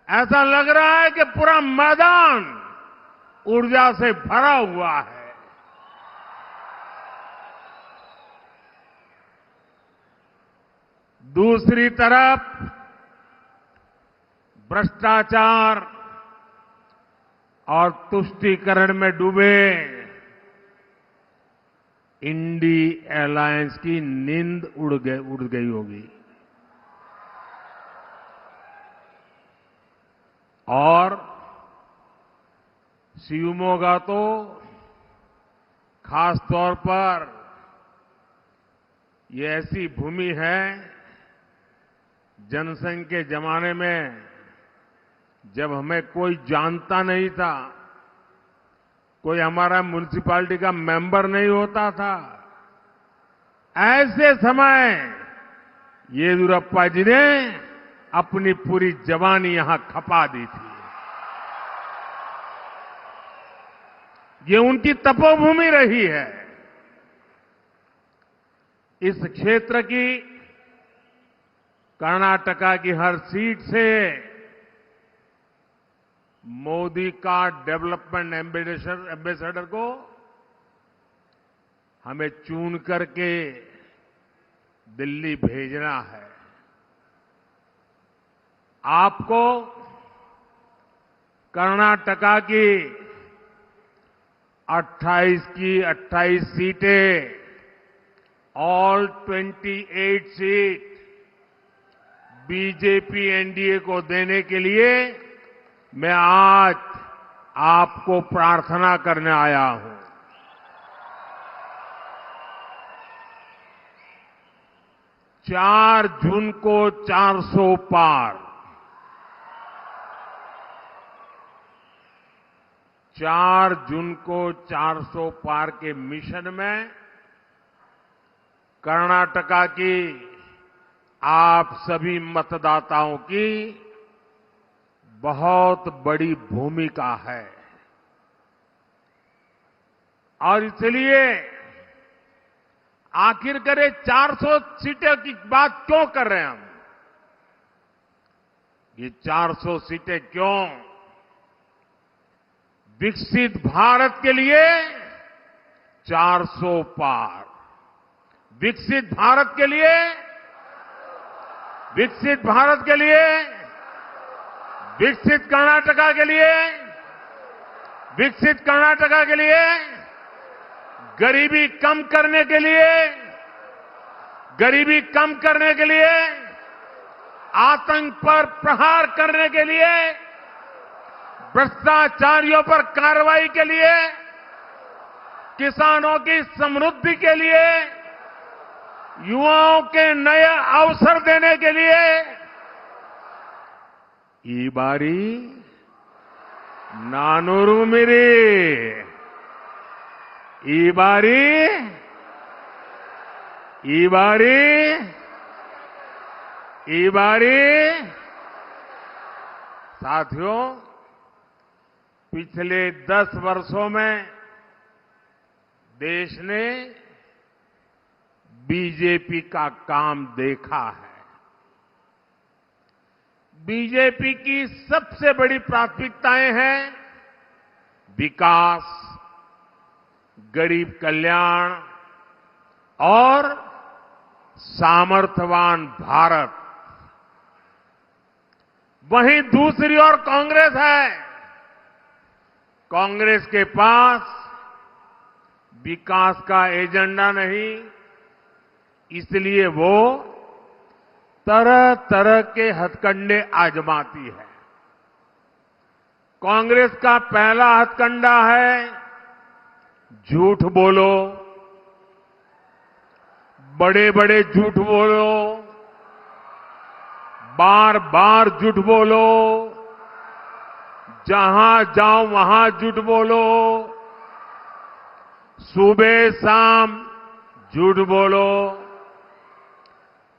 ऐसा लग रहा है कि पूरा मैदान ऊर्जा से भरा हुआ है। दूसरी तरफ भ्रष्टाचार और तुष्टीकरण में डूबे इंडी एयरलाइंस की नींद उड़ गई होगी और शिवमोगा तो खास तौर पर ये ऐसी भूमि है, जनसंघ के जमाने में जब हमें कोई जानता नहीं था, कोई हमारा म्युनिसिपैलिटी का मेंबर नहीं होता था, ऐसे समय येदियुरप्पा जी ने अपनी पूरी जवानी यहां खपा दी थी। ये उनकी तपोभूमि रही है। इस क्षेत्र की कर्नाटका की हर सीट से मोदी का डेवलपमेंट एम्बेसडर को हमें चुन करके दिल्ली भेजना है। आपको कर्नाटका की 28 की 28 सीटें, ऑल 28 सीट बीजेपी एनडीए को देने के लिए मैं आज आपको प्रार्थना करने आया हूं। 4 जून को 400 पार, 4 जून को 400 पार के मिशन में कर्नाटका की आप सभी मतदाताओं की बहुत बड़ी भूमिका है और इसलिए आखिर करे 400 सीटें की बात क्यों कर रहे हैं हम? ये 400 सीटें क्यों? विकसित भारत के लिए 400 पार, विकसित भारत के लिए, विकसित भारत के लिए, विकसित कर्नाटका के लिए, विकसित कर्नाटका के लिए, गरीबी कम करने के लिए, गरीबी कम करने के लिए, आतंक पर प्रहार करने के लिए, भ्रष्टाचारियों पर कार्रवाई के लिए, किसानों की समृद्धि के लिए, युवाओं के नए अवसर देने के लिए ई बारी नानूरू मेरी, ई बारी साथियों, पिछले 10 वर्षों में देश ने बीजेपी का काम देखा है। बीजेपी की सबसे बड़ी प्राथमिकताएं हैं विकास, गरीब कल्याण और सामर्थ्यवान भारत। वहीं दूसरी ओर कांग्रेस है। कांग्रेस के पास विकास का एजेंडा नहीं, इसलिए वो तरह तरह के हथकंडे आजमाती है। कांग्रेस का पहला हथकंडा है झूठ बोलो, बड़े बड़े झूठ बोलो, बार बार झूठ बोलो, जहां जाओ वहां झूठ बोलो, सुबह शाम झूठ बोलो।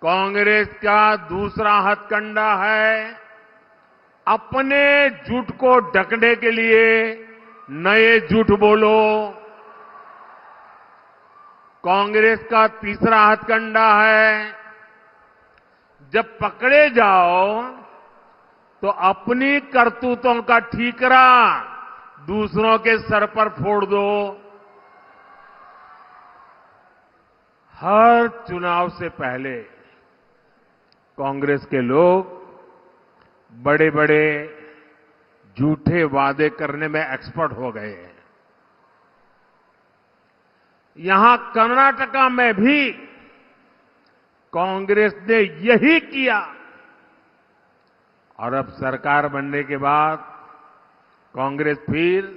कांग्रेस का दूसरा हथकंडा है अपने झूठ को ढकने के लिए नए झूठ बोलो। कांग्रेस का तीसरा हथकंडा है जब पकड़े जाओ तो अपनी करतूतों का ठीकरा दूसरों के सर पर फोड़ दो। हर चुनाव से पहले कांग्रेस के लोग बड़े बड़े झूठे वादे करने में एक्सपर्ट हो गए हैं। यहां कर्नाटका में भी कांग्रेस ने यही किया और अब सरकार बनने के बाद कांग्रेस फिर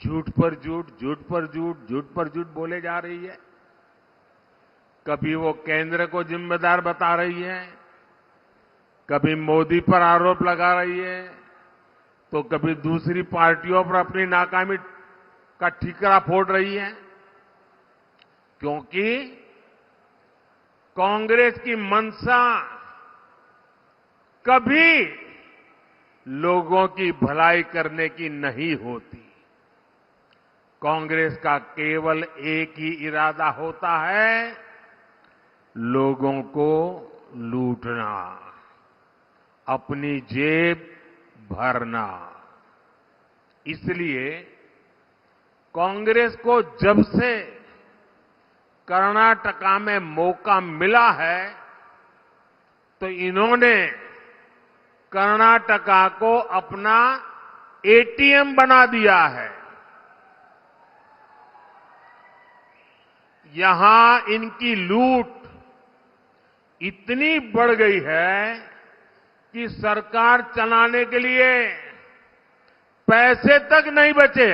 झूठ पर झूठ, झूठ पर झूठ, झूठ पर झूठ बोले जा रही है। कभी वो केंद्र को जिम्मेदार बता रही है, कभी मोदी पर आरोप लगा रही है, तो कभी दूसरी पार्टियों पर अपनी नाकामी का ठीकरा फोड़ रही है। क्योंकि कांग्रेस की मंशा कभी लोगों की भलाई करने की नहीं होती। कांग्रेस का केवल एक ही इरादा होता है, लोगों को लूटना, अपनी जेब भरना। इसलिए कांग्रेस को जब से कर्नाटका में मौका मिला है तो इन्होंने कर्नाटका को अपना एटीएम बना दिया है। यहां इनकी लूट इतनी बढ़ गई है कि सरकार चलाने के लिए पैसे तक नहीं बचे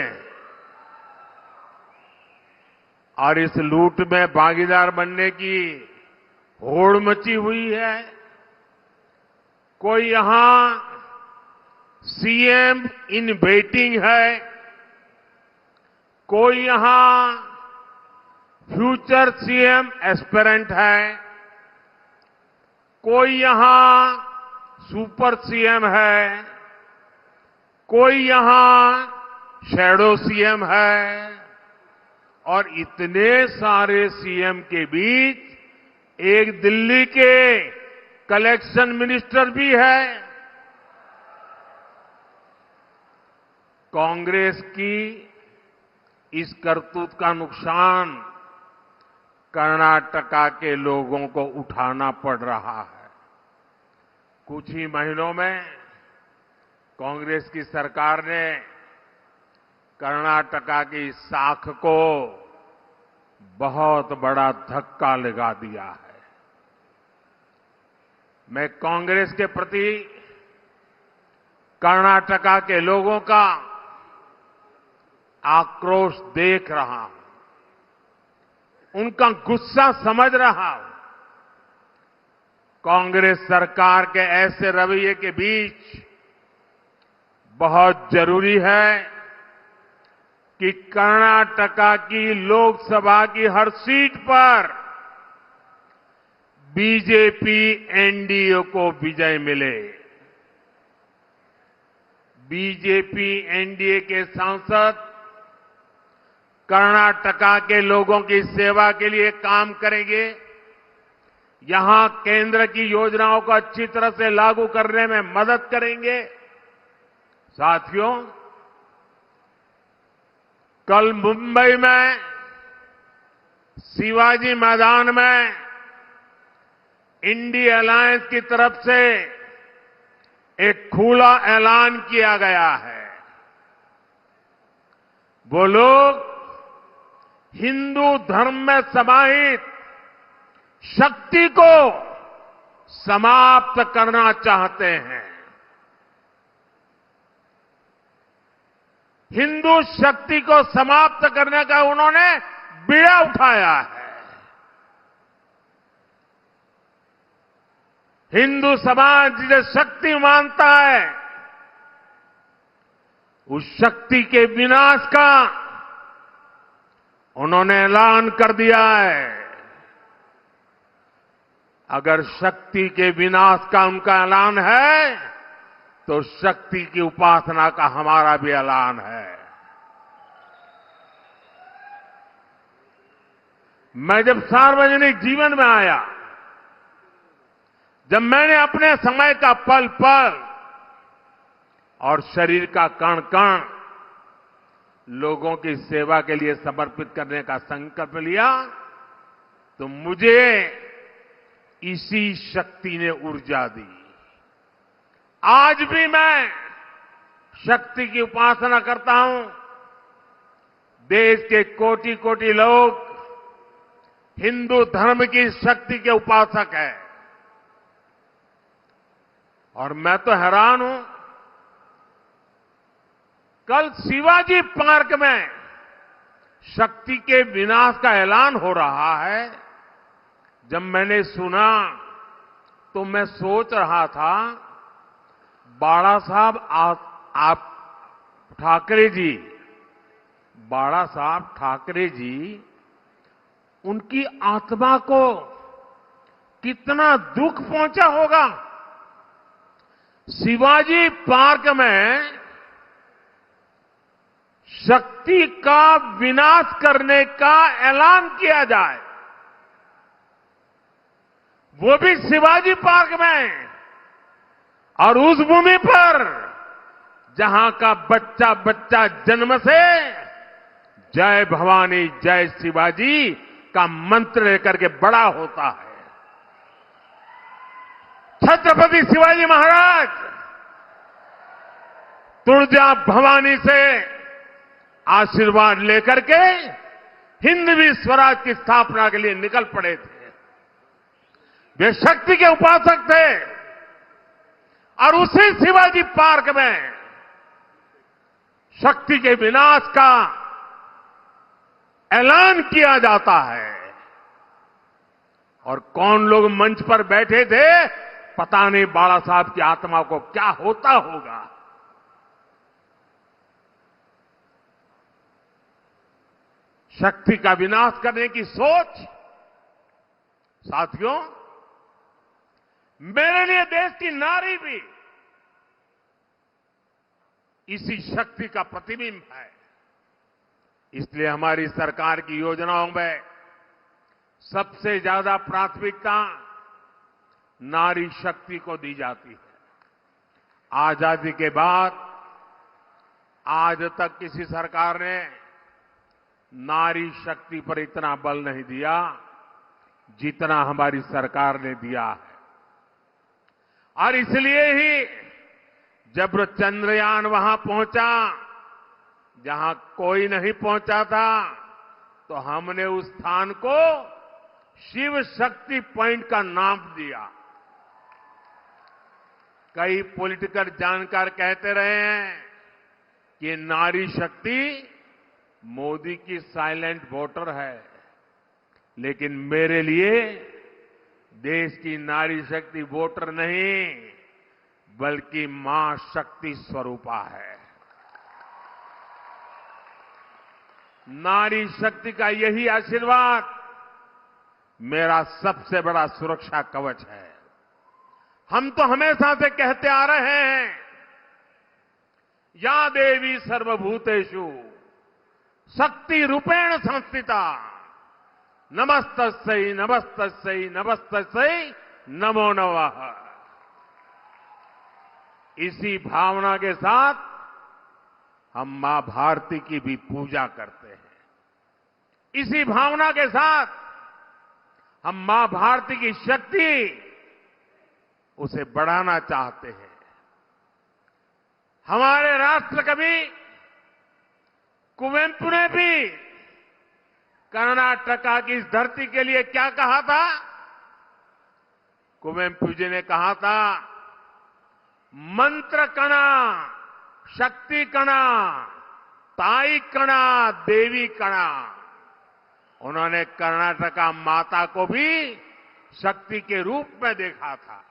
और इस लूट में भागीदार बनने की होड़ मची हुई है। कोई यहां सीएम इन वेटिंग है, कोई यहां फ्यूचर सीएम एस्पिरेंट है, कोई यहां सुपर सीएम है, कोई यहां शैडो सीएम है और इतने सारे सीएम के बीच एक दिल्ली के कलेक्शन मिनिस्टर भी है। कांग्रेस की इस करतूत का नुकसान कर्नाटका के लोगों को उठाना पड़ रहा है। कुछ ही महीनों में कांग्रेस की सरकार ने कर्नाटका की साख को बहुत बड़ा धक्का लगा दिया है। मैं कांग्रेस के प्रति कर्नाटका के लोगों का आक्रोश देख रहा हूं, उनका गुस्सा समझ रहा हूं। कांग्रेस सरकार के ऐसे रवैये के बीच बहुत जरूरी है कि कर्नाटका की लोकसभा की हर सीट पर बीजेपी एनडीए को विजय मिले। बीजेपी एनडीए के सांसद कर्नाटका के लोगों की सेवा के लिए काम करेंगे, यहां केंद्र की योजनाओं को अच्छी तरह से लागू करने में मदद करेंगे। साथियों, कल मुंबई में शिवाजी मैदान में इंडिया अलायंस की तरफ से एक खुला ऐलान किया गया है। वो लोग हिंदू धर्म में समाहित शक्ति को समाप्त करना चाहते हैं। हिंदू शक्ति को समाप्त करने का उन्होंने बीड़ा उठाया है। हिंदू समाज जिसे शक्ति मानता है, उस शक्ति के विनाश का उन्होंने ऐलान कर दिया है। अगर शक्ति के विनाश का उनका ऐलान है, तो शक्ति की उपासना का हमारा भी ऐलान है। मैं जब सार्वजनिक जीवन में आया, जब मैंने अपने समय का पल पल और शरीर का कण कण लोगों की सेवा के लिए समर्पित करने का संकल्प लिया तो मुझे इसी शक्ति ने ऊर्जा दी। आज भी मैं शक्ति की उपासना करता हूं। देश के कोटि कोटि लोग हिंदू धर्म की शक्ति के उपासक हैं और मैं तो हैरान हूं। कल शिवाजी पार्क में शक्ति के विनाश का ऐलान हो रहा है। जब मैंने सुना तो मैं सोच रहा था बाला साहब आप ठाकरे जी, बाला साहब ठाकरे जी, उनकी आत्मा को कितना दुख पहुंचा होगा। शिवाजी पार्क में शक्ति का विनाश करने का ऐलान किया जाए, वो भी शिवाजी पार्क में, और उस भूमि पर जहां का बच्चा बच्चा जन्म से जय भवानी जय शिवाजी का मंत्र लेकर के बड़ा होता है। छत्रपति शिवाजी महाराज तुळजा भवानी से आशीर्वाद लेकर के हिंदवी स्वराज की स्थापना के लिए निकल पड़े थे। वे शक्ति के उपासक थे और उसी शिवाजी पार्क में शक्ति के विनाश का ऐलान किया जाता है। और कौन लोग मंच पर बैठे थे, पता नहीं बाला साहब की आत्मा को क्या होता होगा। शक्ति का विनाश करने की सोच, साथियों, मेरे लिए देश की नारी भी इसी शक्ति का प्रतिबिंब है। इसलिए हमारी सरकार की योजनाओं में सबसे ज्यादा प्राथमिकता नारी शक्ति को दी जाती है। आजादी के बाद आज तक किसी सरकार ने नारी शक्ति पर इतना बल नहीं दिया जितना हमारी सरकार ने दिया है। और इसलिए ही जब चंद्रयान वहां पहुंचा जहां कोई नहीं पहुंचा था, तो हमने उस स्थान को शिव शक्ति पॉइंट का नाम दिया। कई पॉलिटिकल जानकार कहते रहे हैं कि नारी शक्ति मोदी की साइलेंट वोटर है, लेकिन मेरे लिए देश की नारी शक्ति वोटर नहीं बल्कि मां शक्ति स्वरूपा है। नारी शक्ति का यही आशीर्वाद मेरा सबसे बड़ा सुरक्षा कवच है। हम तो हमेशा से कहते आ रहे हैं, या देवी सर्वभूतेषु शक्ति रूपेण संस्थिता नमस्तस्यै नमस्तस्यै नमस्तस्यै नमो नमः। इसी भावना के साथ हम मां भारती की भी पूजा करते हैं। इसी भावना के साथ हम मां भारती की शक्ति उसे बढ़ाना चाहते हैं। हमारे राष्ट्र कवि कुवेंपु ने भी कर्नाटका की इस धरती के लिए क्या कहा था? कुवेंपु जी ने कहा था, मंत्र कणा, शक्ति कणा, ताई कणा, देवी कणा। उन्होंने कर्नाटका माता को भी शक्ति के रूप में देखा था।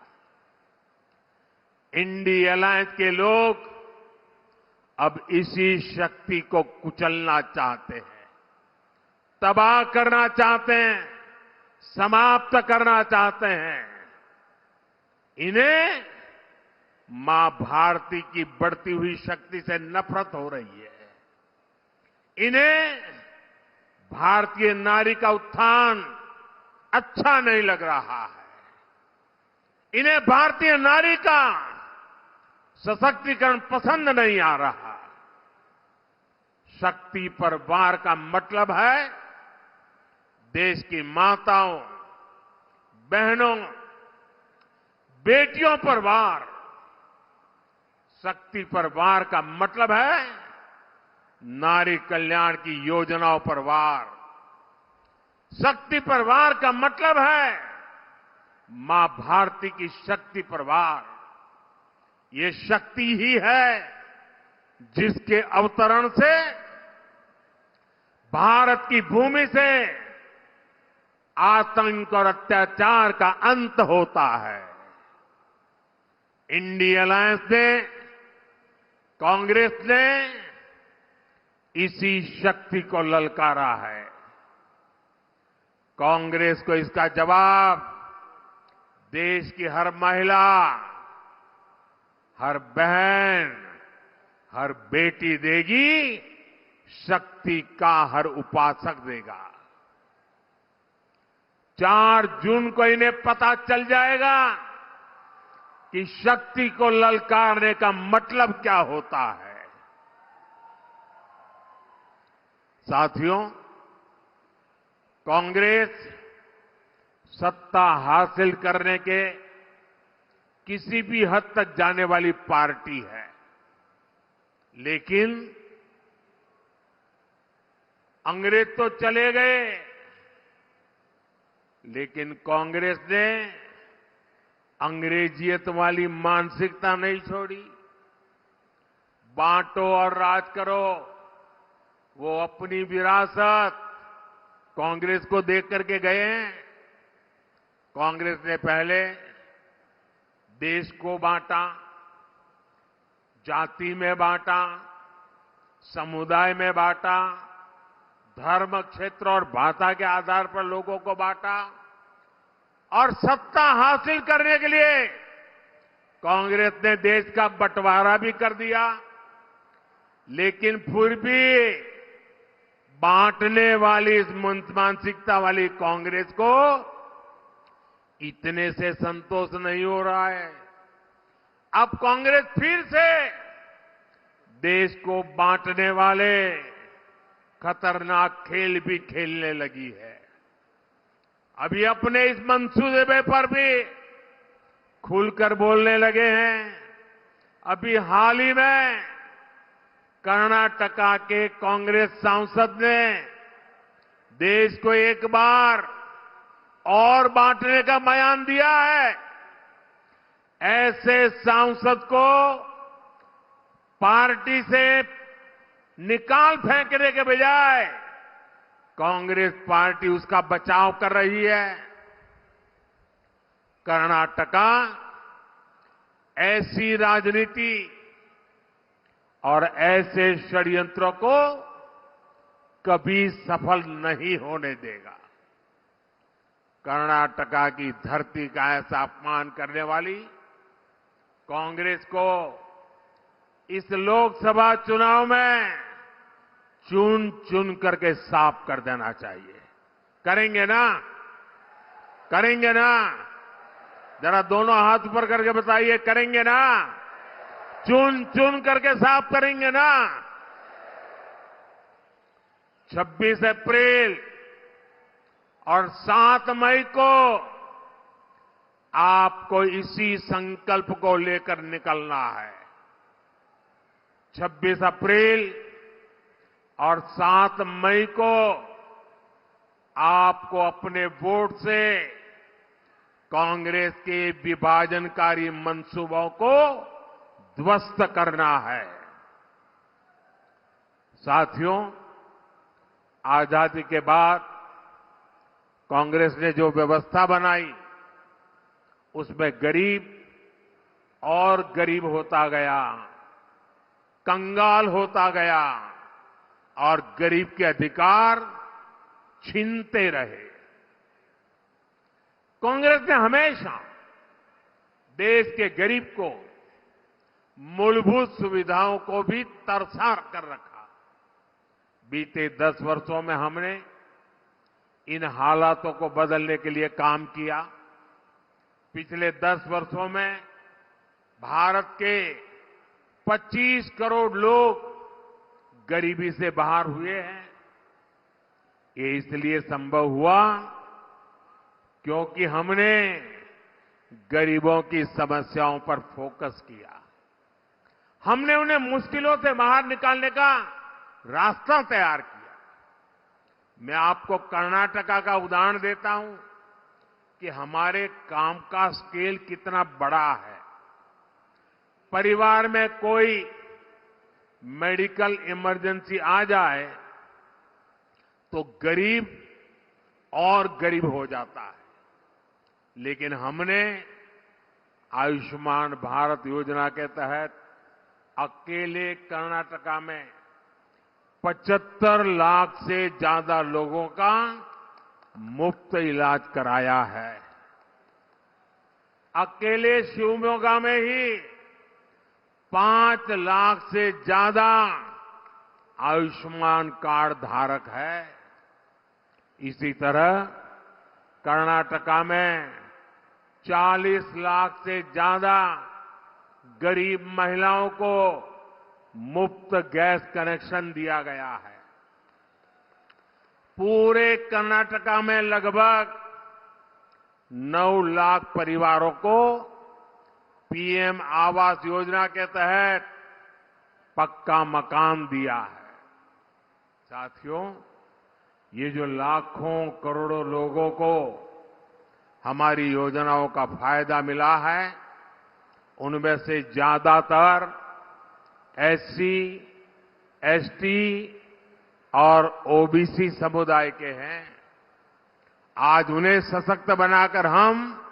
इंडी अलायंस के लोग अब इसी शक्ति को कुचलना चाहते हैं, तबाह करना चाहते हैं, समाप्त करना चाहते हैं। इन्हें मां भारती की बढ़ती हुई शक्ति से नफरत हो रही है। इन्हें भारतीय नारी का उत्थान अच्छा नहीं लग रहा है। इन्हें भारतीय नारी का सशक्तिकरण पसंद नहीं आ रहा। शक्ति पर वार का मतलब है देश की माताओं, बहनों, बेटियों पर वार। शक्ति पर वार का मतलब है नारी कल्याण की योजनाओं पर वार। शक्ति पर वार का मतलब है मां भारती की शक्ति पर वार। ये शक्ति ही है जिसके अवतरण से भारत की भूमि से आतंक और अत्याचार का अंत होता है। इंडिया अलायंस ने, कांग्रेस ने इसी शक्ति को ललकारा है। कांग्रेस को इसका जवाब देश की हर महिला, हर बहन, हर बेटी देगी, शक्ति का हर उपासक देगा। 4 जून को इन्हें पता चल जाएगा कि शक्ति को ललकारने का मतलब क्या होता है। साथियों, कांग्रेस सत्ता हासिल करने के किसी भी हद तक जाने वाली पार्टी है, लेकिन अंग्रेज तो चले गए, लेकिन कांग्रेस ने अंग्रेजियत वाली मानसिकता नहीं छोड़ी। बांटो और राज करो, वो अपनी विरासत कांग्रेस को देख करके गए हैं। कांग्रेस ने पहले देश को बांटा, जाति में बांटा, समुदाय में बांटा, धर्म, क्षेत्र और भाषा के आधार पर लोगों को बांटा और सत्ता हासिल करने के लिए कांग्रेस ने देश का बंटवारा भी कर दिया। लेकिन फिर भी बांटने वाली इस मानसिकता वाली कांग्रेस को इतने से संतोष नहीं हो रहा है। अब कांग्रेस फिर से देश को बांटने वाले खतरनाक खेल भी खेलने लगी है। अभी अपने इस मंसूबे पर भी खुलकर बोलने लगे हैं। अभी हाल ही में कर्नाटका के कांग्रेस सांसद ने देश को एक बार और बांटने का बयान दिया है। ऐसे सांसद को पार्टी से निकाल फेंकने के बजाय कांग्रेस पार्टी उसका बचाव कर रही है। कर्नाटका ऐसी राजनीति और ऐसे षड्यंत्रों को कभी सफल नहीं होने देगा। कर्नाटका की धरती का ऐसा अपमान करने वाली कांग्रेस को इस लोकसभा चुनाव में चुन चुन करके साफ कर देना चाहिए। करेंगे ना? करेंगे ना? जरा दोनों हाथ ऊपर करके बताइए, करेंगे ना? चुन चुन करके साफ करेंगे ना? 26 अप्रैल और 7 मई को आपको इसी संकल्प को लेकर निकलना है। 26 अप्रैल और 7 मई को आपको अपने वोट से कांग्रेस के विभाजनकारी मंसूबों को ध्वस्त करना है। साथियों, आजादी के बाद कांग्रेस ने जो व्यवस्था बनाई उसमें गरीब और गरीब होता गया, कंगाल होता गया और गरीब के अधिकार छीनते रहे। कांग्रेस ने हमेशा देश के गरीब को मूलभूत सुविधाओं को भी तरसा कर रखा। बीते 10 वर्षों में हमने इन हालातों को बदलने के लिए काम किया। पिछले 10 वर्षों में भारत के 25 करोड़ लोग गरीबी से बाहर हुए हैं। ये इसलिए संभव हुआ क्योंकि हमने गरीबों की समस्याओं पर फोकस किया। हमने उन्हें मुश्किलों से बाहर निकालने का रास्ता तैयार किया। मैं आपको कर्नाटका का उदाहरण देता हूं कि हमारे काम का स्केल कितना बड़ा है। परिवार में कोई मेडिकल इमरजेंसी आ जाए तो गरीब और गरीब हो जाता है, लेकिन हमने आयुष्मान भारत योजना के तहत अकेले कर्नाटका में 75 लाख से ज्यादा लोगों का मुफ्त इलाज कराया है। अकेले शिवमोगा में ही 5 लाख से ज्यादा आयुष्मान कार्ड धारक है। इसी तरह कर्नाटका में 40 लाख से ज्यादा गरीब महिलाओं को मुफ्त गैस कनेक्शन दिया गया है। पूरे कर्नाटका में लगभग 9 लाख परिवारों को पीएम आवास योजना के तहत पक्का मकान दिया है। साथियों, ये जो लाखों करोड़ों लोगों को हमारी योजनाओं का फायदा मिला है, उनमें से ज्यादातर एससी, एसटी और ओबीसी समुदाय के हैं। आज उन्हें सशक्त बनाकर हम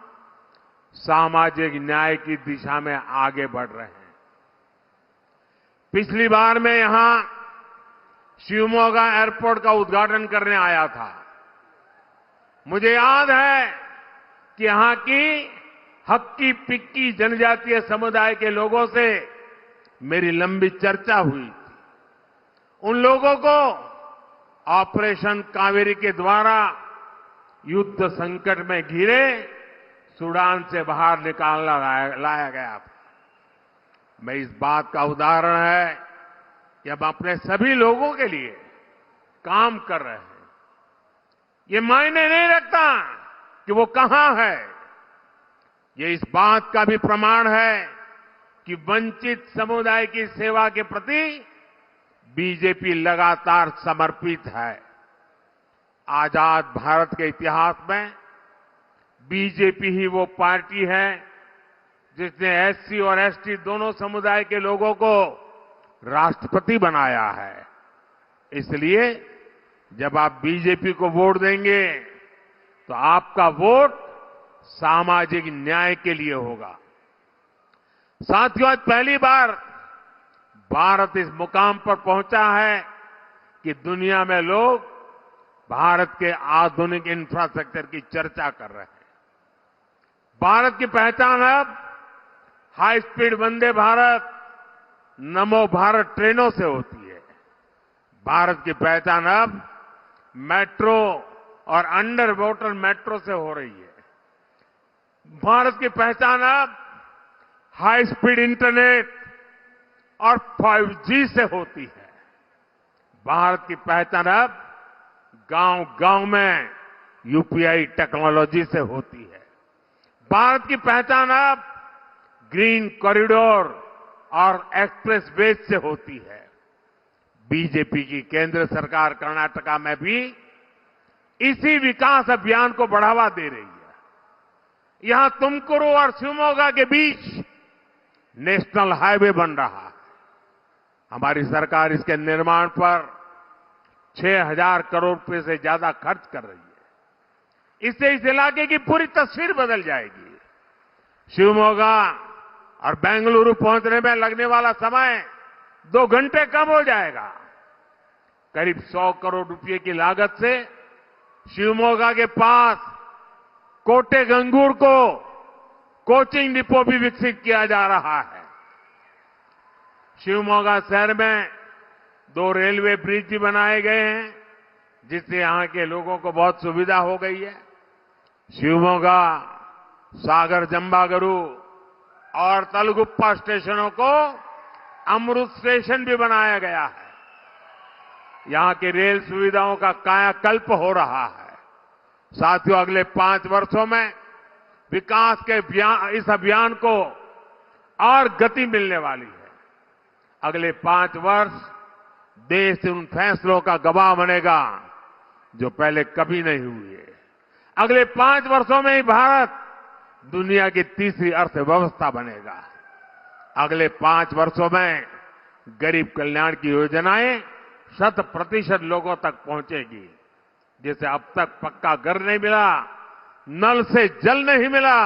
सामाजिक न्याय की दिशा में आगे बढ़ रहे हैं। पिछली बार मैं यहां शिवमोगा एयरपोर्ट का उद्घाटन करने आया था। मुझे याद है कि यहां की हक्की पिक्की जनजातीय समुदाय के लोगों से मेरी लंबी चर्चा हुई थी। उन लोगों को ऑपरेशन कावेरी के द्वारा युद्ध संकट में घिरे सूडान से बाहर निकालना लाया गया था। मैं इस बात का उदाहरण है कि अब अपने सभी लोगों के लिए काम कर रहे हैं। ये मायने नहीं रखता कि वो कहां है। ये इस बात का भी प्रमाण है कि वंचित समुदाय की सेवा के प्रति बीजेपी लगातार समर्पित है। आजाद भारत के इतिहास में बीजेपी ही वो पार्टी है जिसने एससी और एसटी दोनों समुदाय के लोगों को राष्ट्रपति बनाया है। इसलिए जब आप बीजेपी को वोट देंगे तो आपका वोट सामाजिक न्याय के लिए होगा। साथियों, आज पहली बार भारत इस मुकाम पर पहुंचा है कि दुनिया में लोग भारत के आधुनिक इंफ्रास्ट्रक्चर की चर्चा कर रहे हैं। भारत की पहचान अब हाई स्पीड वंदे भारत, नमो भारत ट्रेनों से होती है। भारत की पहचान अब मेट्रो और अंडर वाटर मेट्रो से हो रही है। भारत की पहचान अब हाई स्पीड इंटरनेट और 5G से होती है। भारत की पहचान अब गांव-गांव में यूपीआई टेक्नोलॉजी से होती है। भारत की पहचान अब ग्रीन कॉरिडोर और एक्सप्रेस वे से होती है। बीजेपी की केंद्र सरकार कर्नाटका में भी इसी विकास अभियान को बढ़ावा दे रही है। यहां तुमकुरू और शिवमोगा के बीच नेशनल हाईवे बन रहा है। हमारी सरकार इसके निर्माण पर 6,000 करोड़ रुपए से ज्यादा खर्च कर रही है। इससे इस इलाके की पूरी तस्वीर बदल जाएगी। शिवमोगा और बेंगलुरु पहुंचने में लगने वाला समय 2 घंटे कम हो जाएगा। करीब 100 करोड़ रुपए की लागत से शिवमोगा के पास कोटेगंगूर को कोचिंग डिपो भी विकसित किया जा रहा है। शिवमोगा शहर में 2 रेलवे ब्रिज भी बनाए गए हैं, जिससे यहां के लोगों को बहुत सुविधा हो गई है। शिवमोगा, सागर जंबागरू और तलगुप्पा स्टेशनों को अमृत स्टेशन भी बनाया गया है। यहां की रेल सुविधाओं का कायाकल्प हो रहा है। साथियों, अगले 5 वर्षों में विकास के इस अभियान को और गति मिलने वाली है। अगले 5 वर्ष देश उन फैसलों का गवाह बनेगा जो पहले कभी नहीं हुए। अगले 5 वर्षों में ही भारत दुनिया की तीसरी अर्थव्यवस्था बनेगा। अगले 5 वर्षों में गरीब कल्याण की योजनाएं 100% लोगों तक पहुंचेगी। जैसे अब तक पक्का घर नहीं मिला, नल से जल नहीं मिला,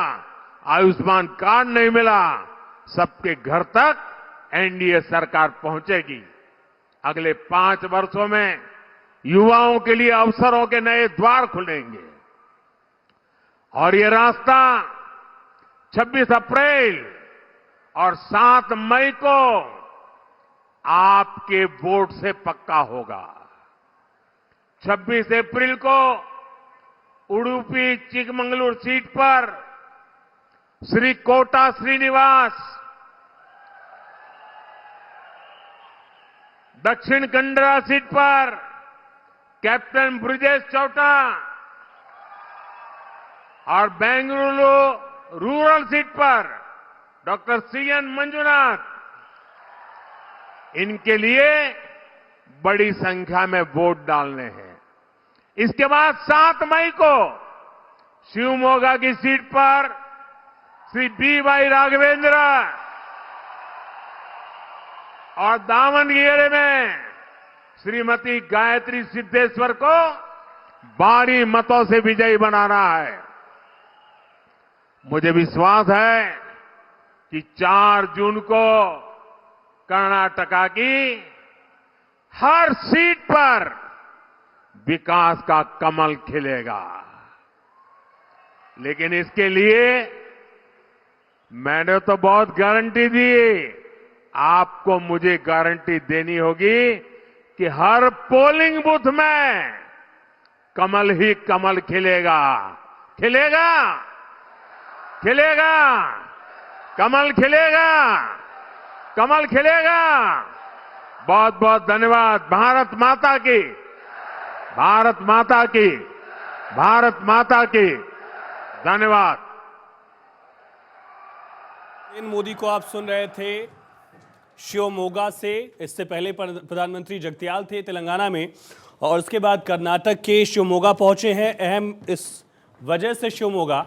आयुष्मान कार्ड नहीं मिला, सबके घर तक एनडीए सरकार पहुंचेगी। अगले 5 वर्षों में युवाओं के लिए अवसरों के नए द्वार खुलेंगे और ये रास्ता 26 अप्रैल और 7 मई को आपके वोट से पक्का होगा। 26 अप्रैल को उडुपी चिकमंगलूर सीट पर श्री कोटा श्रीनिवास, दक्षिण कन्नड़ा सीट पर कैप्टन ब्रिजेश चौटा और बेंगलुरु रूरल सीट पर डॉक्टर सीएन मंजुनाथ, इनके लिए बड़ी संख्या में वोट डालने हैं। इसके बाद 7 मई को शिवमोगा की सीट पर श्री बी.वाई. राघवेंद्र और दावणगेरे में श्रीमती गायत्री सिद्धेश्वर को भारी मतों से विजयी बनाना है। मुझे विश्वास है कि 4 जून को कर्नाटका की हर सीट पर विकास का कमल खिलेगा। लेकिन इसके लिए मैंने तो बहुत गारंटी दी, आपको मुझे गारंटी देनी होगी कि हर पोलिंग बूथ में कमल ही कमल खिलेगा। खिलेगा, खिलेगा, कमल खिलेगा, कमल खिलेगा। बहुत बहुत धन्यवाद। भारत माता की, भारत माता की, भारत माता की। धन्यवाद। मोदी को आप सुन रहे थे शिवमोगा से। इससे पहले प्रधानमंत्री जगत्याल थे तेलंगाना में, और उसके बाद कर्नाटक के शिवमोगा पहुंचे हैं। अहम इस वजह से शिवमोगा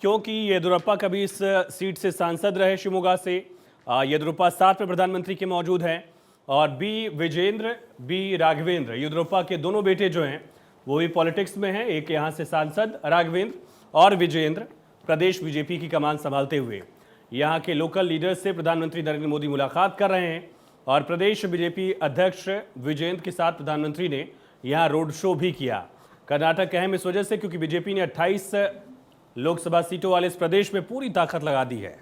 क्योंकि येदियुरप्पा कभी इस सीट से सांसद रहे शिवमोगा से। येदियुरप्पा साथ में प्रधानमंत्री के मौजूद हैं और विजेंद्र राघवेंद्र येदियुरप्पा के दोनों बेटे जो हैं वो भी पॉलिटिक्स में हैं। एक यहाँ से सांसद राघवेंद्र और विजेंद्र प्रदेश बीजेपी की कमान संभालते हुए यहाँ के लोकल लीडर्स से प्रधानमंत्री नरेंद्र मोदी मुलाकात कर रहे हैं। और प्रदेश बीजेपी अध्यक्ष विजेंद्र के साथ प्रधानमंत्री ने यहाँ रोड शो भी किया। कर्नाटक अहम इस वजह से क्योंकि बीजेपी ने 28 लोकसभा सीटों वाले इस प्रदेश में पूरी ताकत लगा दी है।